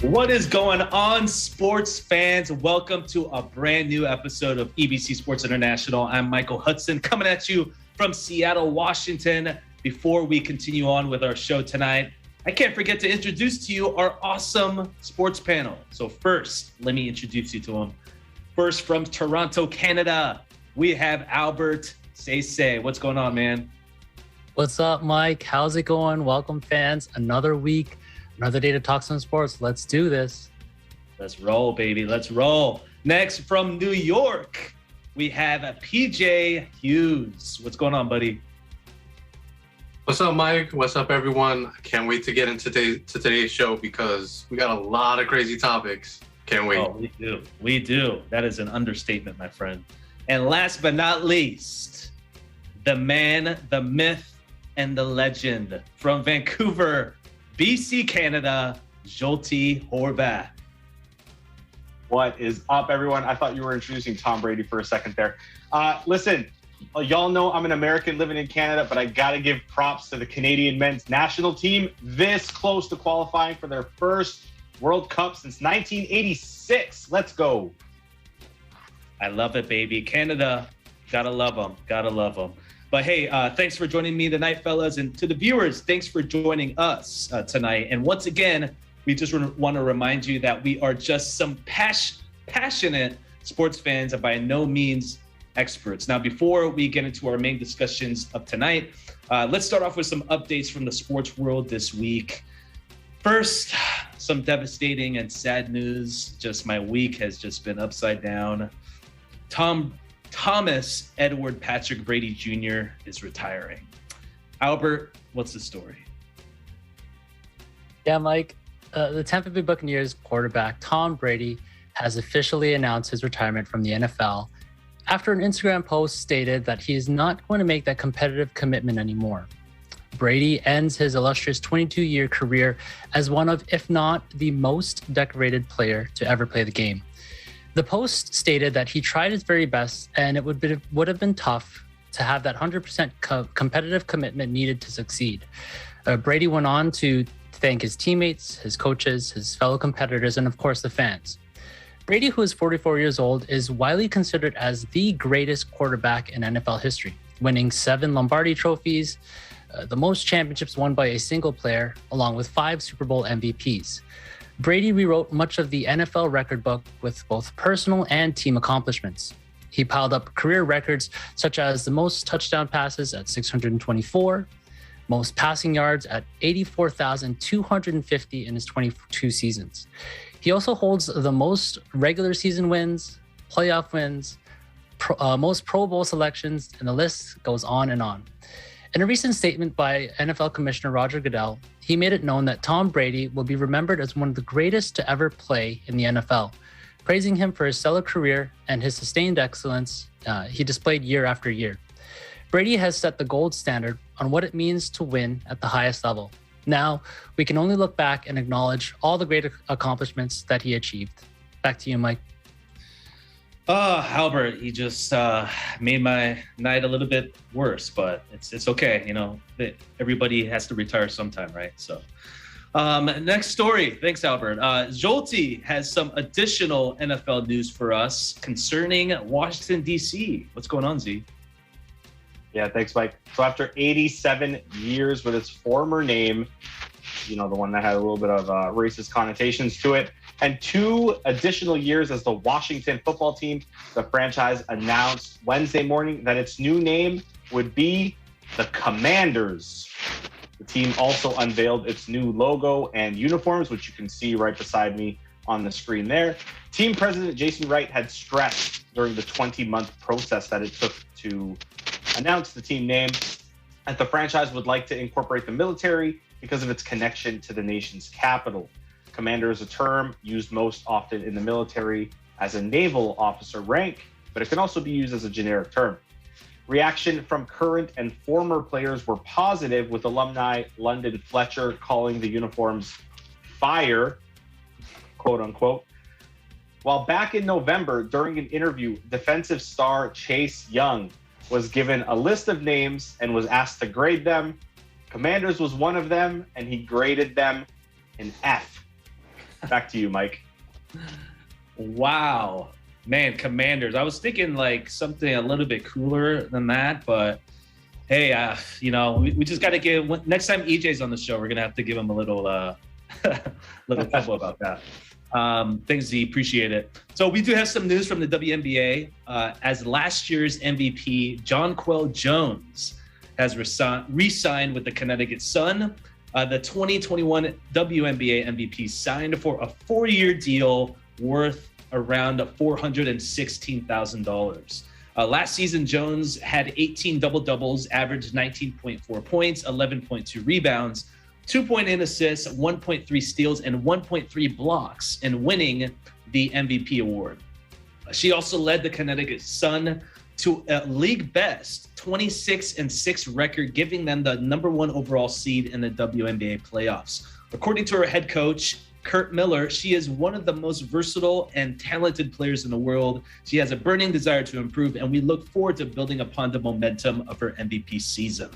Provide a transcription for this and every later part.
What is going on, sports fans? Welcome to a brand new episode of EBC Sports International. I'm Michael Hudson coming at you from Seattle, Washington. Before we continue on with our show tonight, I can't forget to introduce to you our awesome sports panel. So first, let me introduce you to them. First, from Toronto, Canada, we have Albert Say. What's going on, man? What's up, Mike? How's it going? Welcome, fans. Another week, another day to talk some sports. Let's do this. Let's roll, baby. Let's roll. Next, from New York, we have PJ Hughes. What's going on, buddy? What's up, Mike? What's up, everyone? I can't wait to get into today's show because we got a lot of crazy topics. Can't wait. Oh, we do. That is an understatement, my friend. And last but not least, the man, the myth, and the legend from Vancouver, BC, Canada, Jolty Horvath. What is up, everyone? I thought you were introducing Tom Brady for a second there. Listen, y'all know I'm an American living in Canada, but I got to give props to the Canadian men's national team, this close to qualifying for their first World Cup since 1986. Let's go. I love it, baby. Canada, gotta love them. Gotta love them. But hey, thanks for joining me tonight, fellas. And to the viewers, thanks for joining us tonight. And once again, we just want to remind you that we are just some passionate sports fans and by no means experts. Now, before we get into our main discussions of tonight, let's start off with some updates from the sports world this week. First, some devastating and sad news. Just my week has just been upside down. Thomas Edward Patrick Brady Jr. is retiring. Albert, what's the story? Yeah, Mike, the Tampa Bay Buccaneers quarterback Tom Brady has officially announced his retirement from the NFL after an Instagram post stated that he is not going to make that competitive commitment anymore. Brady ends his illustrious 22-year career as one of, if not the most decorated player to ever play the game. The post stated that he tried his very best and it would have been tough to have that 100% competitive commitment needed to succeed. Brady went on to thank his teammates, his coaches, his fellow competitors, and of course the fans. Brady, who is 44 years old, is widely considered as the greatest quarterback in NFL history, winning 7 Lombardi trophies, the most championships won by a single player, along with 5 Super Bowl MVPs. Brady rewrote much of the NFL record book with both personal and team accomplishments. He piled up career records such as the most touchdown passes at 624, most passing yards at 84,250 in his 22 seasons. He also holds the most regular season wins, playoff wins, most Pro Bowl selections, and the list goes on and on. In a recent statement by NFL Commissioner Roger Goodell, he made it known that Tom Brady will be remembered as one of the greatest to ever play in the NFL, praising him for his stellar career and his sustained excellence he displayed year after year. Brady has set the gold standard on what it means to win at the highest level. Now, we can only look back and acknowledge all the great accomplishments that he achieved. Back to you, Mike. Albert, he just made my night a little bit worse, but it's okay. You know, everybody has to retire sometime, right? So next story. Thanks, Albert. Jolty has some additional NFL news for us concerning Washington, D.C. What's going on, Z? Yeah, thanks, Mike. So after 87 years with its former name, you know, the one that had a little bit of racist connotations to it, and 2 additional years as the Washington football team, the franchise announced Wednesday morning that its new name would be the Commanders. The team also unveiled its new logo and uniforms, which you can see right beside me on the screen there. Team president Jason Wright had stressed during the 20-month process that it took to announce the team name that the franchise would like to incorporate the military because of its connection to the nation's capital. Commander is a term used most often in the military as a naval officer rank, but it can also be used as a generic term. Reaction from current and former players were positive, with alumni London Fletcher calling the uniforms fire, quote unquote. While back in November, during an interview, defensive star Chase Young was given a list of names and was asked to grade them. Commanders was one of them, and he graded them an F. Back to you, Mike. Wow, man, Commanders. I was thinking like something a little bit cooler than that, but hey, we just got to give next time EJ's on the show, we're gonna have to give him a little little trouble about that. Thanks, Z. Appreciate it. So we do have some news from the WNBA. As last year's MVP, Jonquel Jones has re-signed with the Connecticut Sun. The 2021 WNBA MVP signed for a 4-year deal worth around $416,000. Last season, Jones had 18 double-doubles, averaged 19.4 points, 11.2 rebounds, 2.8 assists, 1.3 steals, and 1.3 blocks in winning the MVP award. She also led the Connecticut Sun to a league best 26-6 record, giving them the #1 overall seed in the WNBA playoffs. According to her head coach, Kurt Miller, she is one of the most versatile and talented players in the world. She has a burning desire to improve, and we look forward to building upon the momentum of her MVP season.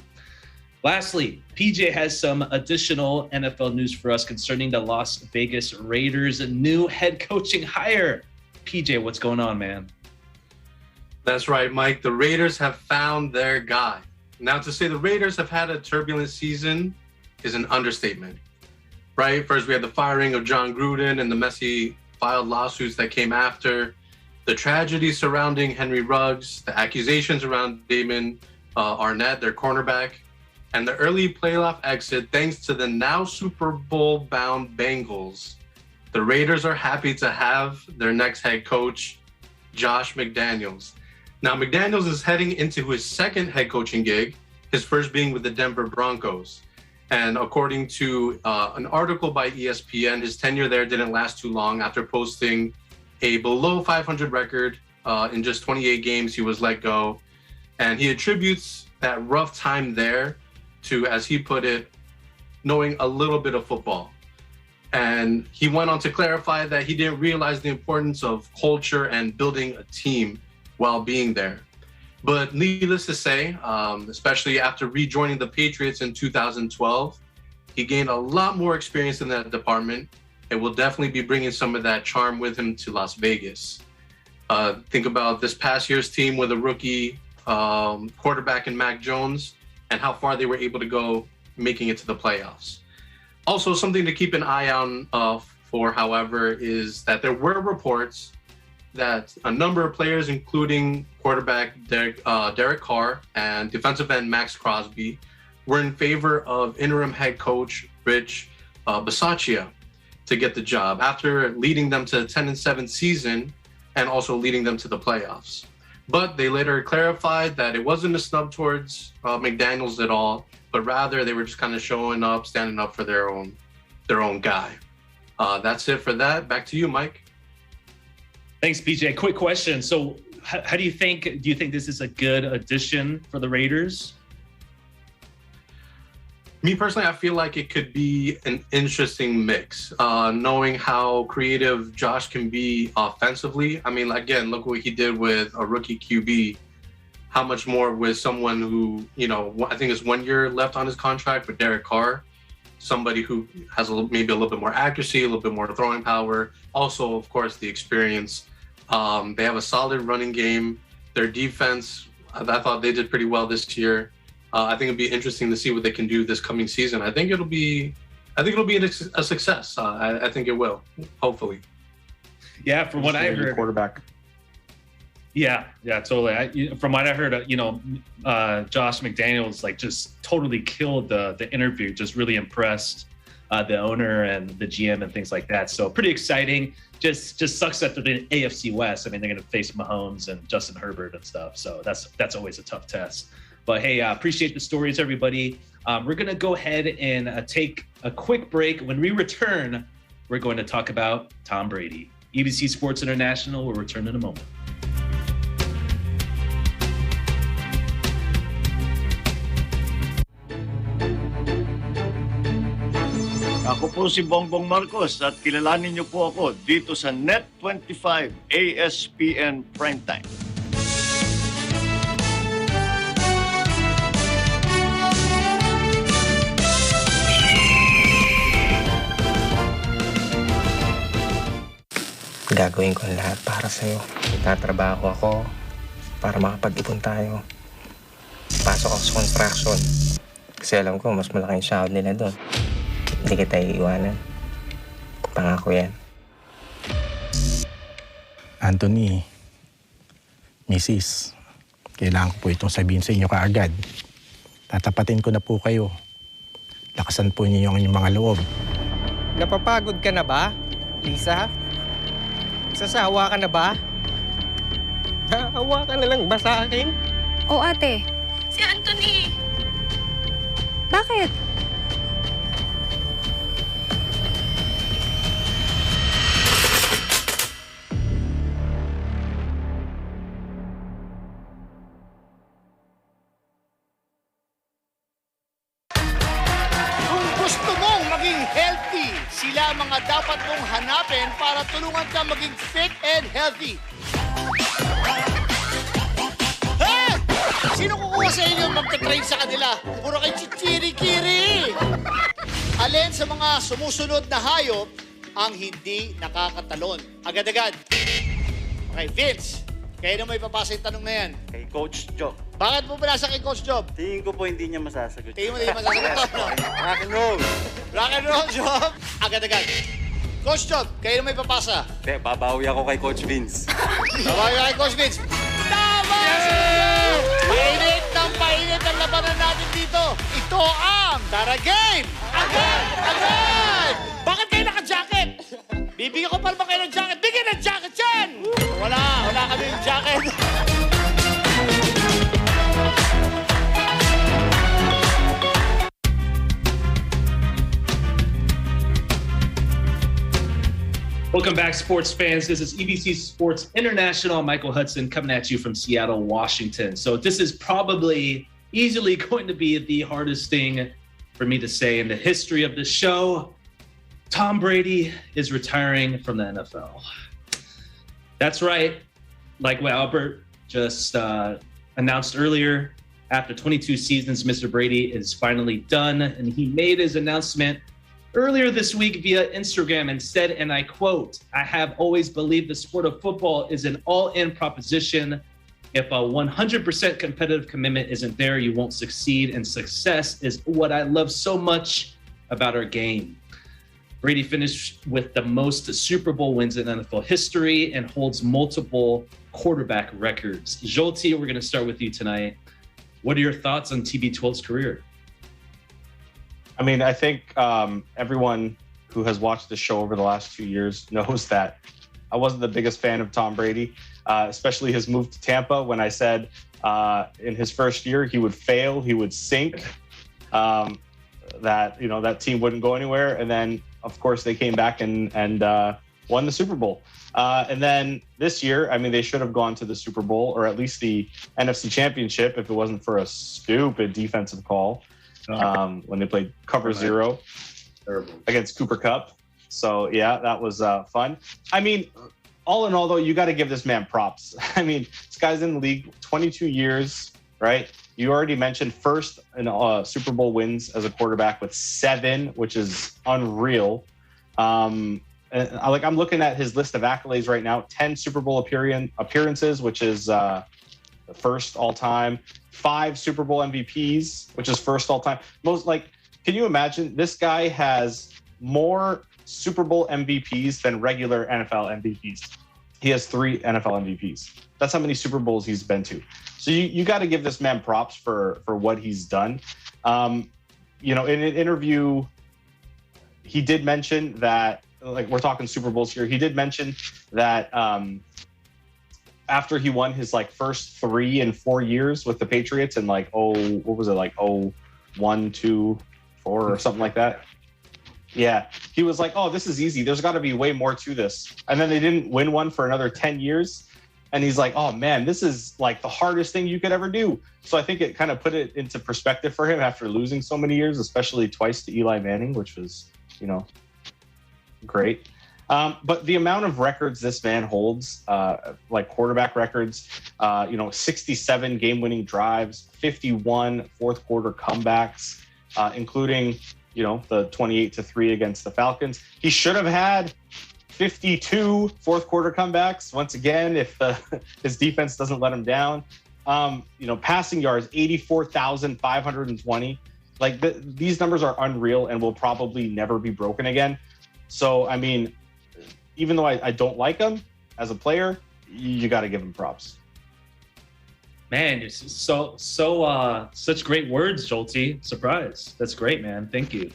Lastly, PJ has some additional NFL news for us concerning the Las Vegas Raiders' new head coaching hire. PJ, what's going on, man? That's right, Mike. The Raiders have found their guy. Now, to say the Raiders have had a turbulent season is an understatement, right? First, we had the firing of John Gruden and the messy filed lawsuits that came after, the tragedy surrounding Henry Ruggs, the accusations around Damon Arnett, their cornerback, and the early playoff exit thanks to the now Super Bowl-bound Bengals. The Raiders are happy to have their next head coach, Josh McDaniels. Now, McDaniels is heading into his second head coaching gig, his first being with the Denver Broncos. And according to an article by ESPN, his tenure there didn't last too long. After posting a below 500 record in just 28 games, he was let go. And he attributes that rough time there to, as he put it, knowing a little bit of football. And he went on to clarify that he didn't realize the importance of culture and building a team while being there. But needless to say, especially after rejoining the Patriots in 2012, he gained a lot more experience in that department. It will definitely be bringing some of that charm with him to Las Vegas. Think about this past year's team with a rookie quarterback in Mac Jones and how far they were able to go making it to the playoffs. Also, something to keep an eye on for, however, is that there were reports that a number of players, including quarterback Derek Carr and defensive end Max Crosby, were in favor of interim head coach Rich Bisaccia to get the job after leading them to a 10-7 season and also leading them to the playoffs. But they later clarified that it wasn't a snub towards McDaniels at all, but rather they were just kind of showing up, standing up for their own guy. That's it for that. Back to you, Mike. Thanks, PJ. Quick question. So how do you think this is a good addition for the Raiders? Me personally, I feel like it could be an interesting mix, knowing how creative Josh can be offensively. I mean, again, look what he did with a rookie QB. How much more with someone who, I think it's 1 year left on his contract with Derek Carr, somebody who has maybe a little bit more accuracy, a little bit more throwing power. Also, of course, the experience. They have a solid running game. Their defense, I thought they did pretty well this year. I think it'd be interesting to see what they can do this coming season. I think it'll be a success. I think it will, hopefully. Yeah, from what I heard, quarterback. Yeah, totally. From what I heard, Josh McDaniels just totally killed the interview. Just really impressed the owner and the GM and things like that. So pretty exciting. Just sucks that they're in AFC West. I mean, they're going to face Mahomes and Justin Herbert and stuff. So that's always a tough test. But hey, appreciate the stories, everybody. We're going to go ahead and take a quick break. When we return, we're going to talk about Tom Brady. EBC Sports International will return in a moment. Ako po si Bongbong Marcos at kilalanin niyo po ako dito sa Net25 ASPN Primetime. Gagawin ko ang lahat para sa'yo. Tatrabaho ako para makapag-ipon tayo. Pasok ako sa construction. Kasi alam ko, mas malaking sahod nila doon. Hindi kita iiwanan. Pangako yan. Anthony, Mrs., kailangan ko po itong sabihin sa inyo kaagad. Tatapatin ko na po kayo. Lakasan po niyo yung inyong mga loob. Napapagod ka na ba, Lisa? Sasawa ka na ba? Naawa ka na lang ba sa akin? O ate. Si Anthony. Bakit? Kung gusto mong maging healthy, sila mga dapat mong hanapin para tulungan ka maging fit and healthy. Hey! Sino kukuha sa inyo magta-train sa kanila? Puro kayo chichiri-kiri! Alin sa mga sumusunod na hayop ang hindi nakakatalon? Agad-agad. Okay, Vince, kayo na may papasa yung tanong na yan. Kay Coach Job. Bakit mo pinasa kay Coach Job? Tingin ko po hindi niya masasagot. Tingin mo hindi masasagot to, no? Rock and roll. Rock and roll, Job! Agad-agad. Coach Job, kayo na may papasa. Hindi, babawi ako kay Coach Vince. Babawi kay Coach Vince. Tama! Painit ng painit ang labanan natin dito. Ito ang Tara Game! Agad! Agad! Bakit kayo naka-jacket? Bibigyan ko pa naman kayo ng jacket. Bigyan ng jacket yan! Wala kami yung jacket. Welcome back, sports fans. This is EBC Sports International. Michael Hudson coming at you from Seattle, Washington. So this is probably easily going to be the hardest thing for me to say in the history of the show. Tom Brady is retiring from the NFL. That's right. Like what Albert just announced earlier, after 22 seasons, Mr. Brady is finally done, and he made his announcement earlier this week via Instagram and said, and I quote, "I have always believed the sport of football is an all-in proposition. If a 100% competitive commitment isn't there, you won't succeed, and success is what I love so much about our game." Brady finished with the most Super Bowl wins in NFL history and holds multiple quarterback records. Jolty, we're going to start with you tonight. What are your thoughts on TB12's career? I mean, I think everyone who has watched the show over the last 2 years knows that I wasn't the biggest fan of Tom Brady, especially his move to Tampa. When I said in his first year he would fail, he would sink, that that team wouldn't go anywhere, and then of course they came back and won the Super Bowl. And then this year, I mean, they should have gone to the Super Bowl or at least the NFC Championship if it wasn't for a stupid defensive call. When they played cover zero against Cooper Kupp. So, yeah, that was fun. I mean, all in all, though, you got to give this man props. I mean, this guy's in the league 22 years, right? You already mentioned first in Super Bowl wins as a quarterback with 7, which is unreal. And, I'm looking at his list of accolades right now. 10 Super Bowl appearances, which is the first all time. 5 Super Bowl MVPs, which is first all time. Can you imagine? This guy has more Super Bowl MVPs than regular NFL MVPs. He has 3 NFL MVPs. That's how many Super Bowls he's been to. So you got to give this man props for what he's done. In an interview, he did mention that, we're talking Super Bowls here. He did mention that after he won his first 3 and 4 years with the Patriots in 1, 2, 4 or something like that. Yeah, he was like, "Oh, this is easy. There's got to be way more to this." And then they didn't win one for another 10 years. And he's like, "Oh man, this is the hardest thing you could ever do." So I think it kind of put it into perspective for him after losing so many years, especially twice to Eli Manning, which was, great. But the amount of records this man holds, quarterback records, 67 game-winning drives, 51 fourth quarter comebacks, including, the 28-3 against the Falcons. He should have had 52 fourth quarter comebacks. Once again, if his defense doesn't let him down. Passing yards, 84,520. Like these numbers are unreal and will probably never be broken again. So, I mean, even though I don't like him as a player, you got to give him props. Man, you're such great words, Jolty. Surprise. That's great, man. Thank you.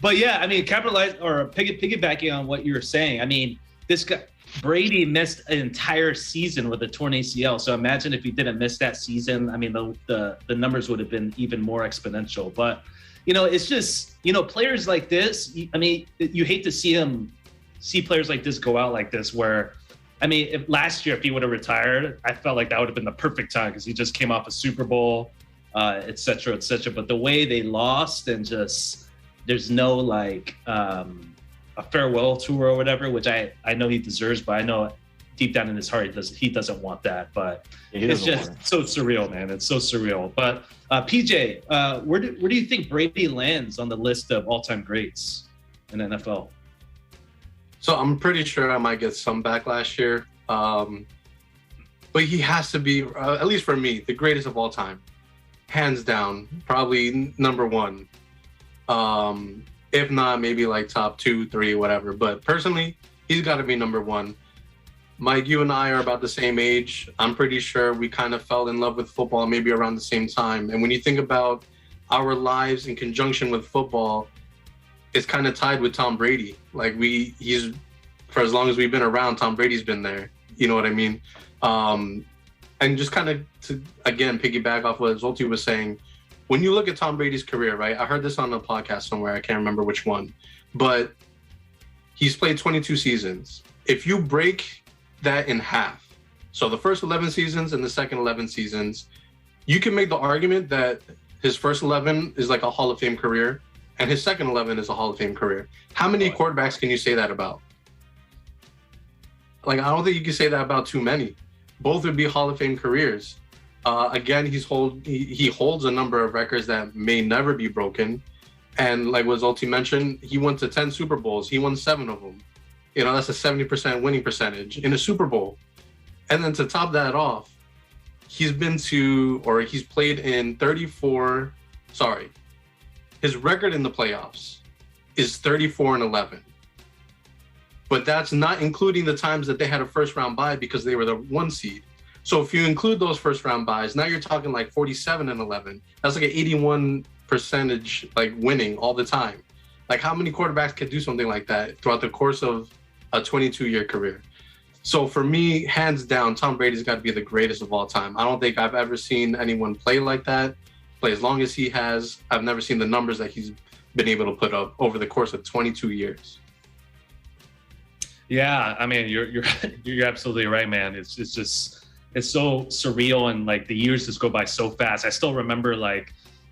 But yeah, I mean, capitalize or piggybacking on what you were saying. I mean, this guy Brady missed an entire season with a torn ACL. So imagine if he didn't miss that season. I mean, the numbers would have been even more exponential. But it's just players like this. I mean, you hate to see players like this go out like this. Where, I mean, if last year if he would have retired, I felt like that would have been the perfect time because he just came off a Super Bowl, et cetera, et cetera. But the way they lost and just there's no like a farewell tour or whatever, which I know he deserves, but I know deep down in his heart he doesn't want that. But it's just so surreal, man. It's so surreal. But PJ, where do you think Brady lands on the list of all-time greats in the NFL? So I'm pretty sure I might get some backlash here, but he has to be, at least for me, the greatest of all time, hands down, probably number one. If not, maybe like top 2, 3, whatever. But personally, he's got to be number one. Mike, you and I are about the same age. I'm pretty sure we kind of fell in love with football maybe around the same time. And when you think about our lives in conjunction with football, it's kind of tied with Tom Brady. Like he's for as long as we've been around, Tom Brady's been there. You know what I mean? And just kind of to, again, piggyback off what Zolty was saying, when you look at Tom Brady's career, right? I heard this on a podcast somewhere. I can't remember which one, but he's played 22 seasons. If you break that in half, so the first 11 seasons and the second 11 seasons, you can make the argument that his first 11 is like a Hall of Fame career and his second 11 is a Hall of Fame career. How many quarterbacks can you say that about? Like, I don't think you can say that about too many. Both would be Hall of Fame careers. Again, he holds a number of records that may never be broken. And like what Zolty mentioned, he went to 10 Super Bowls. He won 7 of them. That's a 70% winning percentage in a Super Bowl. And then to top that off, he's played in 34, his record in the playoffs is 34-11. But that's not including the times that they had a first round bye because they were the 1 seed. So if you include those first round buys, now you're talking like 47-11. That's like an 81% like winning all the time. Like how many quarterbacks can do something like that throughout the course of a 22-year career? So for me, hands down, Tom Brady's got to be the greatest of all time. I don't think I've ever seen anyone play like that, play as long as he has. I've never seen the numbers that he's been able to put up over the course of 22 years. Yeah, I mean, you're absolutely right, man. It's so surreal, and like the years just go by so fast. I still remember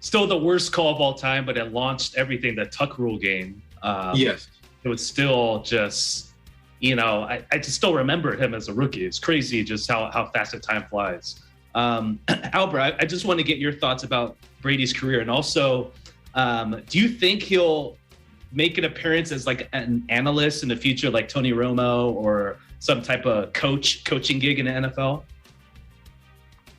still the worst call of all time, but it launched everything, the Tuck Rule game. Yes. It was still just, I just still remember him as a rookie. It's crazy just how fast the time flies. Albert, I just want to get your thoughts about Brady's career. And also, do you think he'll make an appearance as like an analyst in the future, like Tony Romo, or some type of coaching gig in the NFL?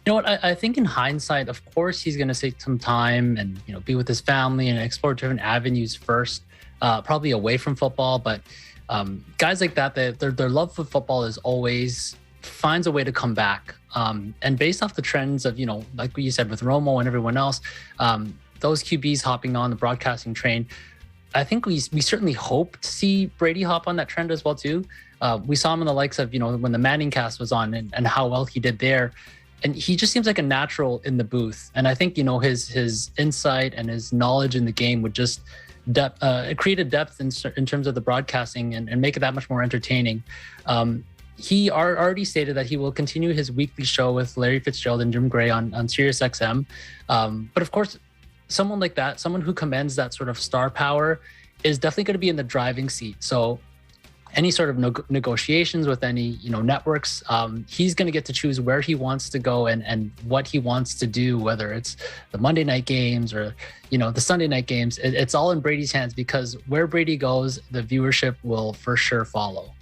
You know what? I think in hindsight, of course, he's going to take some time and be with his family and explore different avenues first, probably away from football. But guys like that, their love for football is always finds a way to come back. And based off the trends of like what you said with Romo and everyone else, those QBs hopping on the broadcasting train, I think we certainly hope to see Brady hop on that trend as well too. We saw him in the likes of when the Manning cast was on and how well he did there. And he just seems like a natural in the booth. And I think, his insight and his knowledge in the game would just create a depth in terms of the broadcasting and make it that much more entertaining. He already stated that he will continue his weekly show with Larry Fitzgerald and Jim Gray on Sirius XM. But of course, someone like that, someone who commands that sort of star power, is definitely going to be in the driving seat. So any sort of negotiations with any networks. He's going to get to choose where he wants to go and what he wants to do, whether it's the Monday night games or the Sunday night games. It's all in Brady's hands, because where Brady goes, the viewership will for sure follow.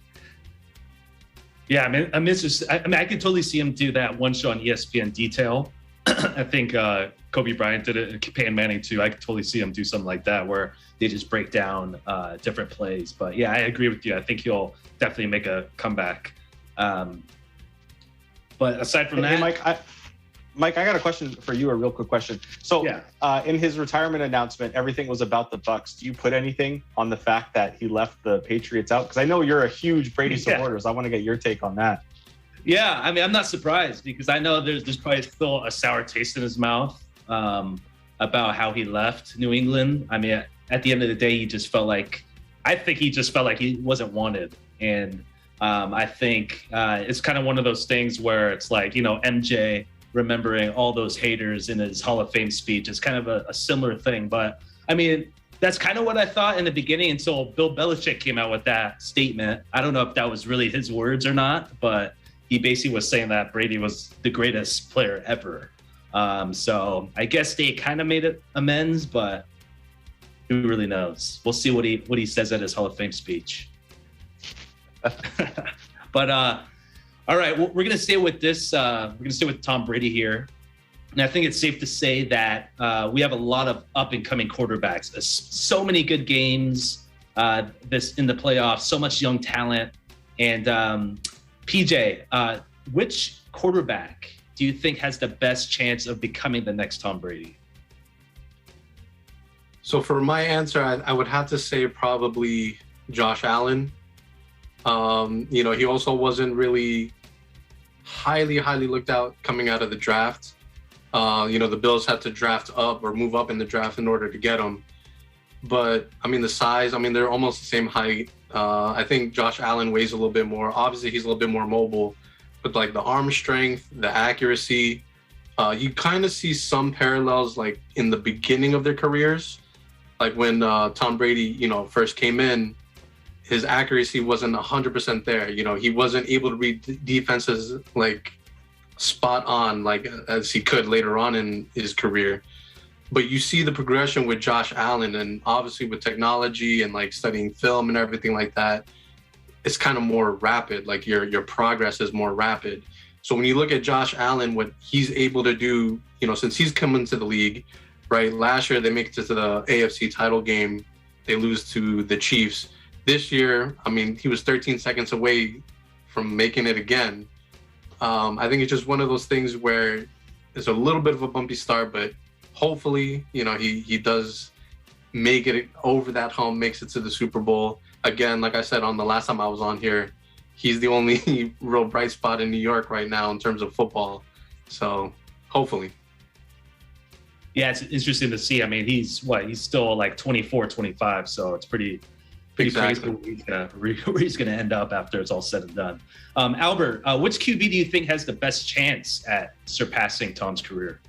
Yeah, I could totally see him do that one show on ESPN, Detail. I think Kobe Bryant did it, Peyton Manning too. I could totally see him do something like that, where they just break down different plays. But yeah, I agree with you. I think he'll definitely make a comeback. But aside from that, Mike, I got a question for you, a real quick question. So in his retirement announcement, everything was about the Bucks. Do you put anything on the fact that he left the Patriots out? Because I know you're a huge Brady supporter, so I want to get your take on that. Yeah, I mean, I'm not surprised, because I know there's probably still a sour taste in his mouth about how he left New England. I mean, at the end of the day, I think he just felt like he wasn't wanted. And I think it's kind of one of those things where it's like, MJ remembering all those haters in his Hall of Fame speech is kind of a similar thing. But I mean, that's kind of what I thought in the beginning until Bill Belichick came out with that statement. I don't know if that was really his words or not, but he basically was saying that Brady was the greatest player ever. So I guess they kind of made it amends, but who really knows? We'll see what he says at his Hall of Fame speech. But all right, we're gonna stay with this. We're gonna stay with Tom Brady here, and I think it's safe to say that we have a lot of up and coming quarterbacks. So many good games this in the playoffs. So much young talent. And PJ, which quarterback do you think has the best chance of becoming the next Tom Brady? So for my answer, I would have to say probably Josh Allen. He also wasn't really highly looked out coming out of the draft. The Bills had to draft up or move up in the draft in order to get him. But I mean, the size, they're almost the same height. I think Josh Allen weighs a little bit more. Obviously, he's a little bit more mobile, but like the arm strength, the accuracy, you kind of see some parallels like in the beginning of their careers. Like when Tom Brady, first came in, his accuracy wasn't 100% there. He wasn't able to read defenses like spot on, like as he could later on in his career. But you see the progression with Josh Allen, and obviously with technology and like studying film and everything like that, it's kind of more rapid. Like your progress is more rapid. So when you look at Josh Allen, what he's able to do, since he's come into the league, right? Last year they make it to the AFC title game, they lose to the Chiefs. This year, he was 13 seconds away from making it again. I think it's just one of those things where it's a little bit of a bumpy start, but hopefully, he does make it over that hump, makes it to the Super Bowl. Again, like I said on the last time I was on here, he's the only real bright spot in New York right now in terms of football. So hopefully. Yeah, it's interesting to see. He's still like 24, 25. So it's pretty exactly where he's going to end up after it's all said and done. Albert, which QB do you think has the best chance at surpassing Tom's career?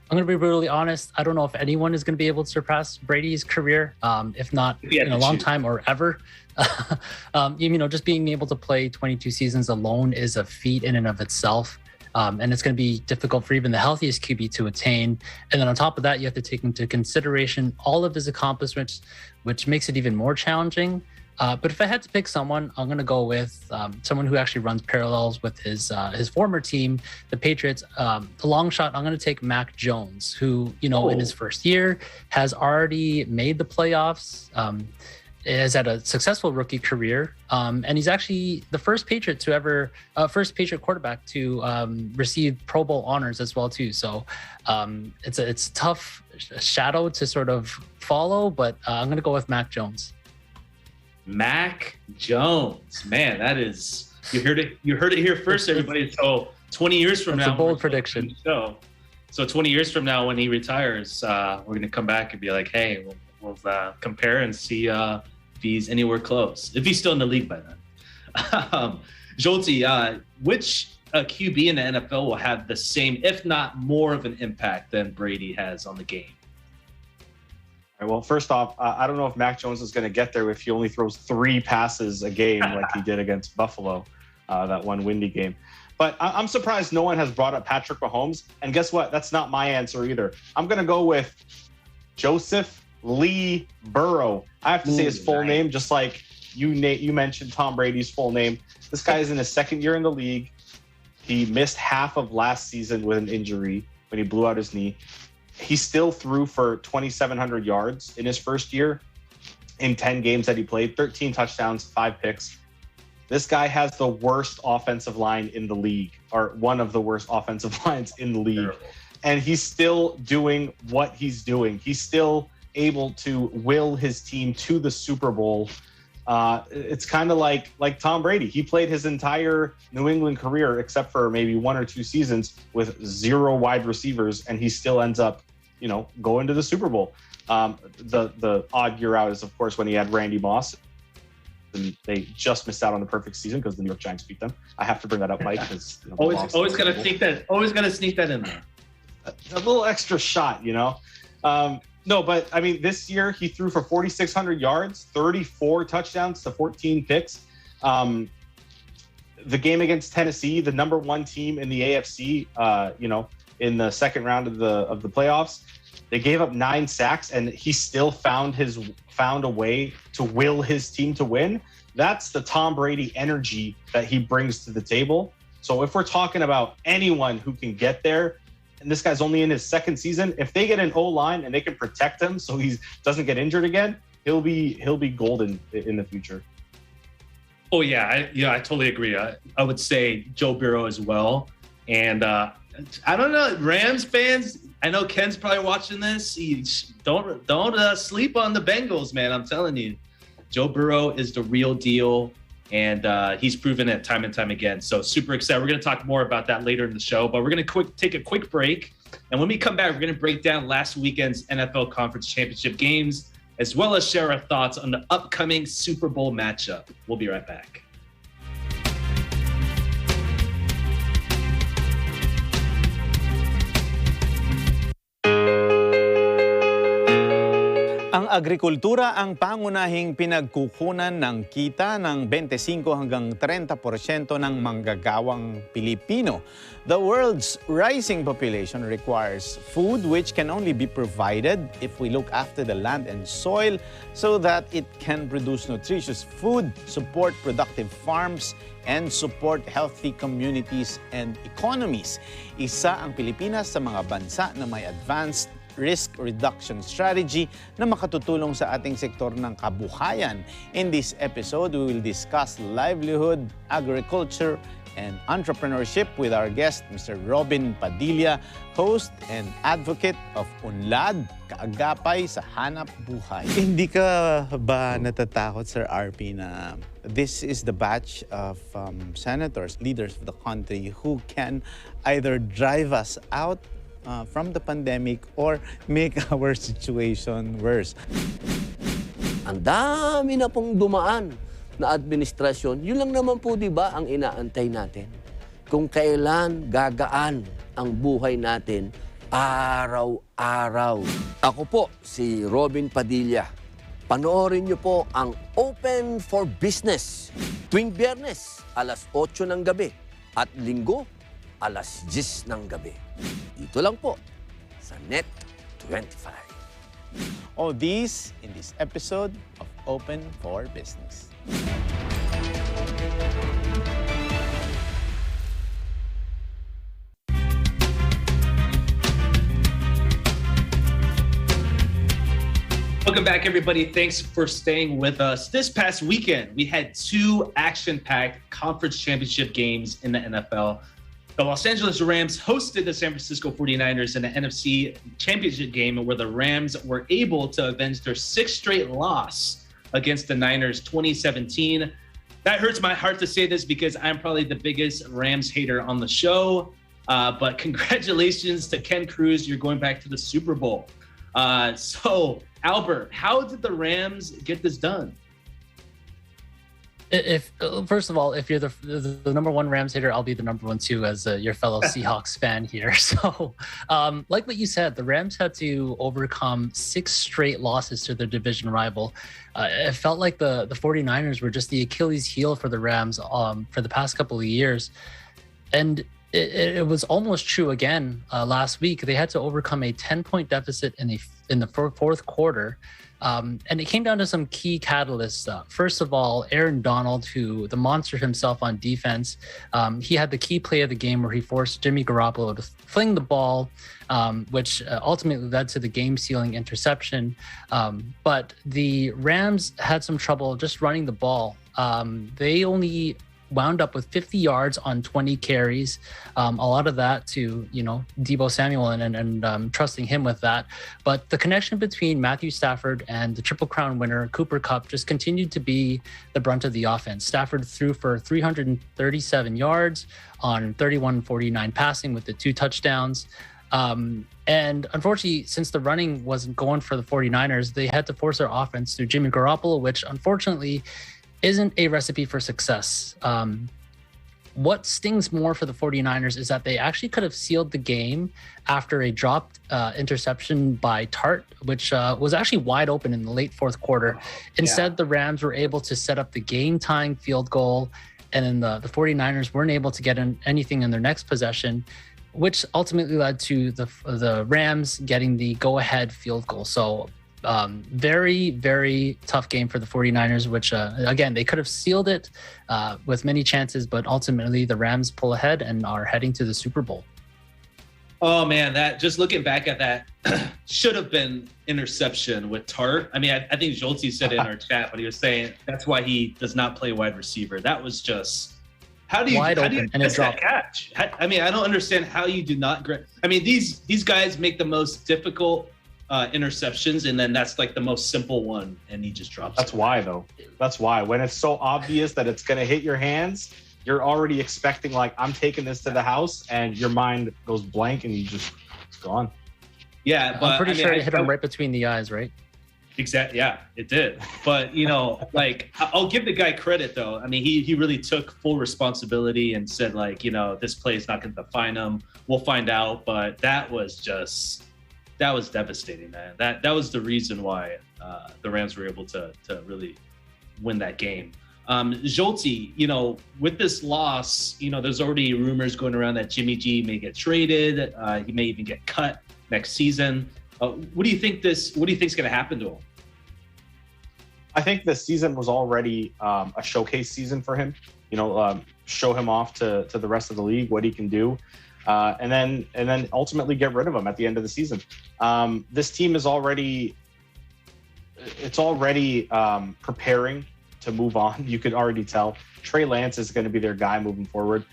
I'm going to be brutally honest. I don't know if anyone is going to be able to surpass Brady's career, if not in a long time or ever. Just being able to play 22 seasons alone is a feat in and of itself. And it's going to be difficult for even the healthiest QB to attain. And then on top of that, you have to take into consideration all of his accomplishments, which makes it even more challenging. But if I had to pick someone, I'm going to go with someone who actually runs parallels with his former team, the Patriots. The long shot, I'm going to take Mac Jones, who, in his first year has already made the playoffs, has had a successful rookie career, and he's actually the first Patriot quarterback to receive Pro Bowl honors as well too. So it's a tough shadow to sort of follow, but I'm going to go with Mac Jones. Mac Jones, man, that is, you heard it here first, everybody. So 20 years from now, a bold prediction. So 20 years from now, when he retires, we're going to come back and be like, hey, we'll compare and see if he's anywhere close, if he's still in the league by then. Jolty, which QB in the NFL will have the same, if not more of an impact than Brady has on the game? right, well, first off, I don't know if Mac Jones is going to get there if he only throws 3 passes a game like he did against Buffalo, that one windy game. But I'm surprised no one has brought up Patrick Mahomes. And guess what? That's not my answer either. I'm going to go with Joseph Lee Burrow. I have to say his full name, just like you mentioned Tom Brady's full name. This guy is in his 2nd year in the league. He missed half of last season with an injury when he blew out his knee. He still threw for 2,700 yards in his first year in 10 games that he played, 13 touchdowns, 5 picks. This guy has the worst offensive line in the league, or one of the worst offensive lines in the league. Terrible. And he's still doing what he's doing. He's still able to will his team to the Super Bowl. It's kind of like Tom Brady. He played his entire New England career, except for maybe 1 or 2 seasons, with 0 wide receivers, and he still ends up, going to the Super Bowl. The odd year out is, of course, when he had Randy Moss, and they just missed out on the perfect season because the New York Giants beat them. I have to bring that up, Mike, because always gotta sneak that in there. A little extra shot, No, but I mean, this year he threw for 4,600 yards, 34 touchdowns to 14 picks. The game against Tennessee, the number 1 team in the AFC, in the second round of the playoffs, they gave up 9 sacks, and he still found a way to will his team to win. That's the Tom Brady energy that he brings to the table. So if we're talking about anyone who can get there, and this guy's only in his 2nd season, if they get an O-line and they can protect him so he doesn't get injured again, he'll be golden in the future. Oh yeah, I totally agree. I would say Joe Burrow as well. And I don't know, Rams fans, I know Ken's probably watching this. Don't sleep on the Bengals, man. I'm telling you, Joe Burrow is the real deal. And he's proven it time and time again. So super excited. We're going to talk more about that later in the show, but we're going to take a quick break. And when we come back, we're going to break down last weekend's NFL Conference Championship games, as well as share our thoughts on the upcoming Super Bowl matchup. We'll be right back. Ang agrikultura ang pangunahing pinagkukunan ng kita ng 25 hanggang 30% ng manggagawang Pilipino. The world's rising population requires food which can only be provided if we look after the land and soil so that it can produce nutritious food, support productive farms, and support healthy communities and economies. Isa ang Pilipinas sa mga bansa na may advanced risk reduction strategy na makatutulong sa ating sektor ng kabuhayan. In this episode, we will discuss livelihood, agriculture, and entrepreneurship with our guest, Mr. Robin Padilla, host and advocate of Unlad, Kaagapay sa Hanap Buhay. Hindi ka ba natatakot, Sir RP, na this is the batch of senators, leaders of the country who can either drive us out from the pandemic or make our situation worse? Ang dami na pong dumaan na administrasyon. Yun lang naman po, di ba, ang inaantay natin. Kung kailan gagaan ang buhay natin araw-araw. Ako po, si Robin Padilla. Panoorin niyo po ang Open for Business tuwing Biyernes, alas 8 ng gabi at Linggo, alas 10 ng gabi. Dito lang po sa Net 25. All these in this episode of Open for Business. Welcome back, everybody. Thanks for staying with us. This past weekend, we had 2 action-packed conference championship games in the NFL. The Los Angeles Rams hosted the San Francisco 49ers in the NFC Championship game where the Rams were able to avenge their 6th straight loss against the Niners 2017. That hurts my heart to say this because I'm probably the biggest Rams hater on the show. But congratulations to Ken Cruz. You're going back to the Super Bowl. So, Albert, how did the Rams get this done? If first of all, if you're the number one Rams hater, I'll be the number one too, as your fellow Seahawks fan here. So, like what you said, the Rams had to overcome 6 straight losses to their division rival. It felt like the 49ers were just the Achilles heel for the Rams for the past couple of years, and it was almost true again last week. They had to overcome a 10-point deficit in the fourth quarter. And it came down to some key catalysts. First of all, Aaron Donald, who the monster himself on defense, he had the key play of the game where he forced Jimmy Garoppolo to fling the ball, which ultimately led to the game-sealing interception. But the Rams had some trouble just running the ball. They only wound up with 50 yards on 20 carries. A lot of that to, Deebo Samuel and trusting him with that. But the connection between Matthew Stafford and the Triple Crown winner, Cooper Kupp, just continued to be the brunt of the offense. Stafford threw for 337 yards on 31-49 passing with the 2 touchdowns. And unfortunately, since the running wasn't going for the 49ers, they had to force their offense through Jimmy Garoppolo, which unfortunately isn't a recipe for success. What stings more for the 49ers is that they actually could have sealed the game after a dropped interception by Tart, which was actually wide open in the late fourth quarter. Instead, the Rams were able to set up the game-tying field goal, and then the 49ers weren't able to get anything in their next possession, which ultimately led to the Rams getting the go-ahead field goal. So very, very tough game for the 49ers, which, again, they could have sealed it with many chances, but ultimately the Rams pull ahead and are heading to the Super Bowl. Oh, man, that just looking back at that should have been interception with Tart. I mean, I think Jolty said it in our chat, but he was saying that's why he does not play wide receiver. That was just how do you miss that catch? I mean, I don't understand how you do not. I mean, these guys make the most difficult interceptions, and then that's like the most simple one, and he just drops That's why, though. That's why. When it's so obvious that it's going to hit your hands, you're already expecting, like, I'm taking this to the house, and your mind goes blank, and it's gone. Yeah, but I'm pretty sure it hit him right between the eyes, right? Exactly. Yeah, it did. But, like, I'll give the guy credit, though. I mean, he really took full responsibility and said, like, this play is not going to define him. We'll find out. But that was devastating, man. That was the reason why the Rams were able to really win that game. Jolty, with this loss, there's already rumors going around that Jimmy G may get traded. He may even get cut next season. What do you think is going to happen to him? I think this season was already a showcase season for him. Show him off to the rest of the league what he can do. And then ultimately get rid of him at the end of the season. This team is already preparing to move on. You could already tell Trey Lance is going to be their guy moving forward.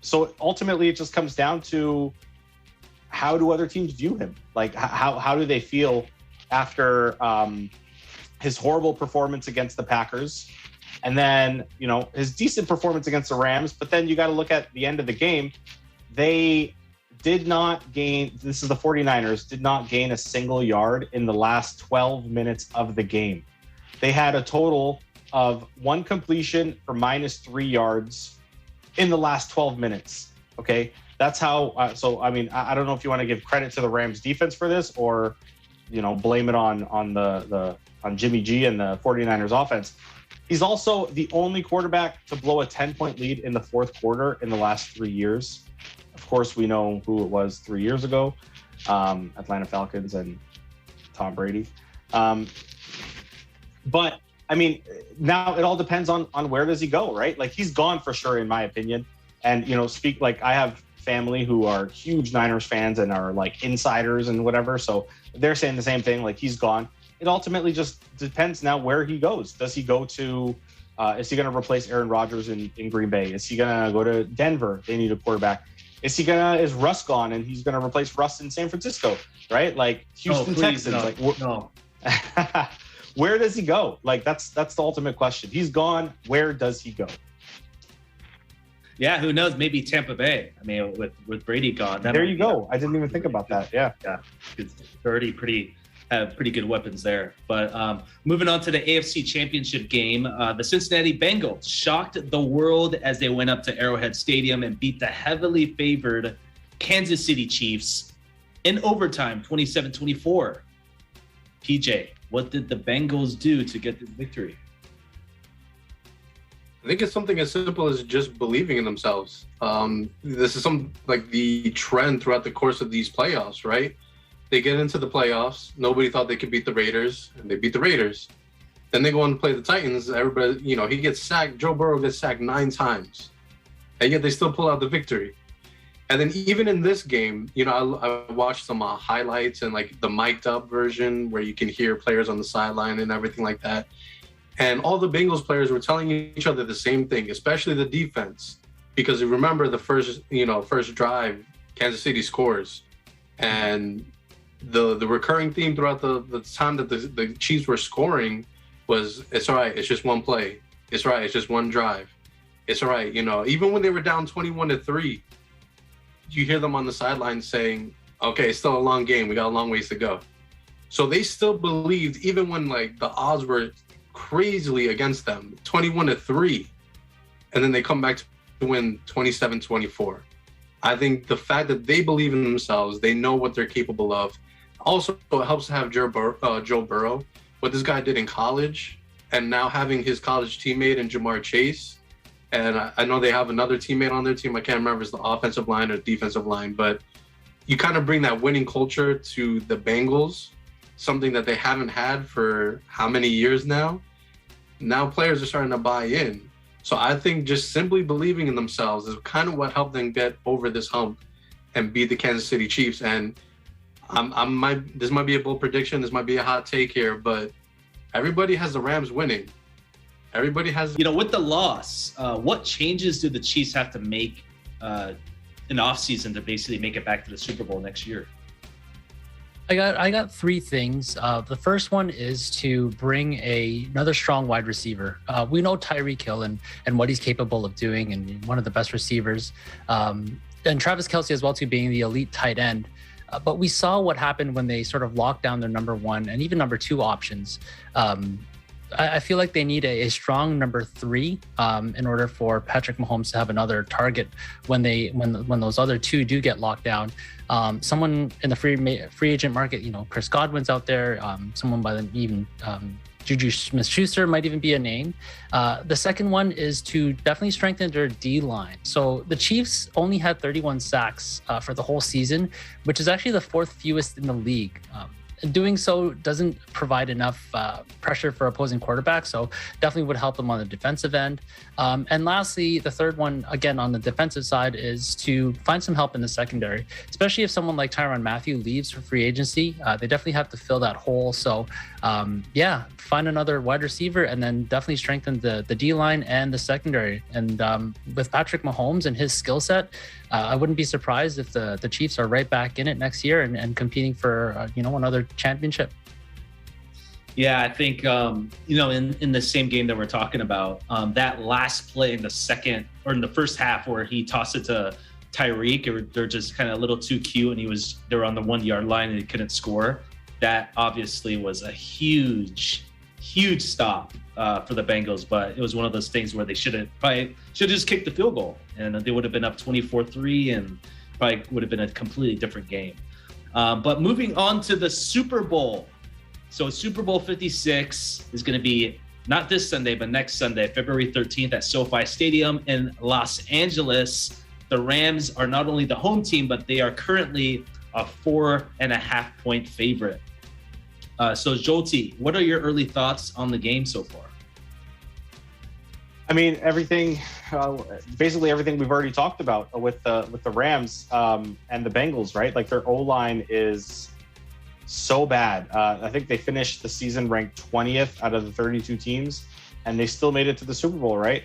So ultimately, it just comes down to how do other teams view him? Like how do they feel after his horrible performance against the Packers, and then his decent performance against the Rams? But then you got to look at the end of the game. They did not gain, this is the 49ers, did not gain a single yard in the last 12 minutes of the game. They had a total of 1 completion for -3 yards in the last 12 minutes. Okay. That's how, so, I mean, I don't know if you want to give credit to the Rams defense for this or, blame it on Jimmy G and the 49ers offense. He's also the only quarterback to blow a 10-point lead in the fourth quarter in the last 3 years. Of course, we know who it was 3 years ago, Atlanta Falcons and Tom Brady. But, I mean, now it all depends on where does he go, right? Like, he's gone for sure, in my opinion. And, I have family who are huge Niners fans and are, like, insiders and whatever. So they're saying the same thing, like, he's gone. It ultimately just depends now where he goes. Does he go to is he going to replace Aaron Rodgers in Green Bay? Is he going to go to Denver? They need a quarterback. Is Russ gone and he's going to replace Russ in San Francisco, right? Like Houston Texans. No, like no. Where does he go? Like that's the ultimate question. He's gone. Where does he go? Yeah, who knows? Maybe Tampa Bay. I mean, with Brady gone. There you go. I didn't even think about that. Yeah. It's already pretty have pretty good weapons there. But moving on to the AFC Championship game, the Cincinnati Bengals shocked the world as they went up to Arrowhead Stadium and beat the heavily favored Kansas City Chiefs in overtime, 27-24. PJ, what did the Bengals do to get the victory? I think it's something as simple as just believing in themselves. This is like the trend throughout the course of these playoffs, right? They get into the playoffs. Nobody thought they could beat the Raiders, and they beat the Raiders. Then they go on to play the Titans. Everybody, he gets sacked. Joe Burrow gets sacked 9 times, and yet they still pull out the victory. And then even in this game, I watched some highlights and like the mic'd up version where you can hear players on the sideline and everything like that. And all the Bengals players were telling each other the same thing, especially the defense, because you remember the first drive, Kansas City scores, and the recurring theme throughout the time that the Chiefs were scoring was, it's all right, it's just one play. It's all right, it's just one drive. It's all right, even when they were down 21-3, you hear them on the sideline saying, okay, it's still a long game. We got a long ways to go. So they still believed, even when like the odds were crazily against them, 21-3, and then they come back to win 27-24. I think the fact that they believe in themselves, they know what they're capable of. Also, it helps to have Joe Burrow, what this guy did in college, and now having his college teammate in Jamar Chase. And I know they have another teammate on their team. I can't remember if it's the offensive line or defensive line, but you kind of bring that winning culture to the Bengals, something that they haven't had for how many years now. Now players are starting to buy in. So I think just simply believing in themselves is kind of what helped them get over this hump and beat the Kansas City Chiefs. And this might be a bold prediction, this might be a hot take here, but everybody has the Rams winning. Everybody has... with the loss, what changes do the Chiefs have to make in offseason to basically make it back to the Super Bowl next year? I got 3 things. The first one is to bring another strong wide receiver. We know Tyreek Hill and what he's capable of doing, and one of the best receivers. And Travis Kelce as well, too, being the elite tight end. But we saw what happened when they sort of locked down their number 1 and even number 2 options. I feel like they need a strong number 3 in order for Patrick Mahomes to have another target when those other 2 do get locked down. Someone in the free agent market, Chris Godwin's out there. Someone by even Juju Smith-Schuster might even be a name. The second one is to definitely strengthen their D-line. So the Chiefs only had 31 sacks for the whole season, which is actually the 4th fewest in the league. Doing so doesn't provide enough pressure for opposing quarterbacks, so definitely would help them on the defensive end. And lastly, the third one, again, on the defensive side, is to find some help in the secondary, especially if someone like Tyrann Mathieu leaves for free agency. They definitely have to fill that hole. So find another wide receiver and then definitely strengthen the D-line and the secondary. And with Patrick Mahomes and his skill set, I wouldn't be surprised if the Chiefs are right back in it next year and competing for another championship. Yeah, I think in the same game that we're talking about, that last play in the first half where he tossed it to Tyreek, they're just kind of a little too cute, and they were on the 1 yard line and he couldn't score. That obviously was a huge stop for the Bengals, but it was one of those things where they should have just kicked the field goal, and they would have been up 24-3 and probably would have been a completely different game. But moving on to the Super Bowl. So Super Bowl 56 is going to be not this Sunday, but next Sunday, February 13th at SoFi Stadium in Los Angeles. The Rams are not only the home team, but they are currently a 4.5-point favorite. So Jolty, what are your early thoughts on the game so far? I mean, basically everything we've already talked about with the Rams and the Bengals, right? Like their O-line is so bad. I think they finished the season ranked 20th out of the 32 teams, and they still made it to the Super Bowl, right?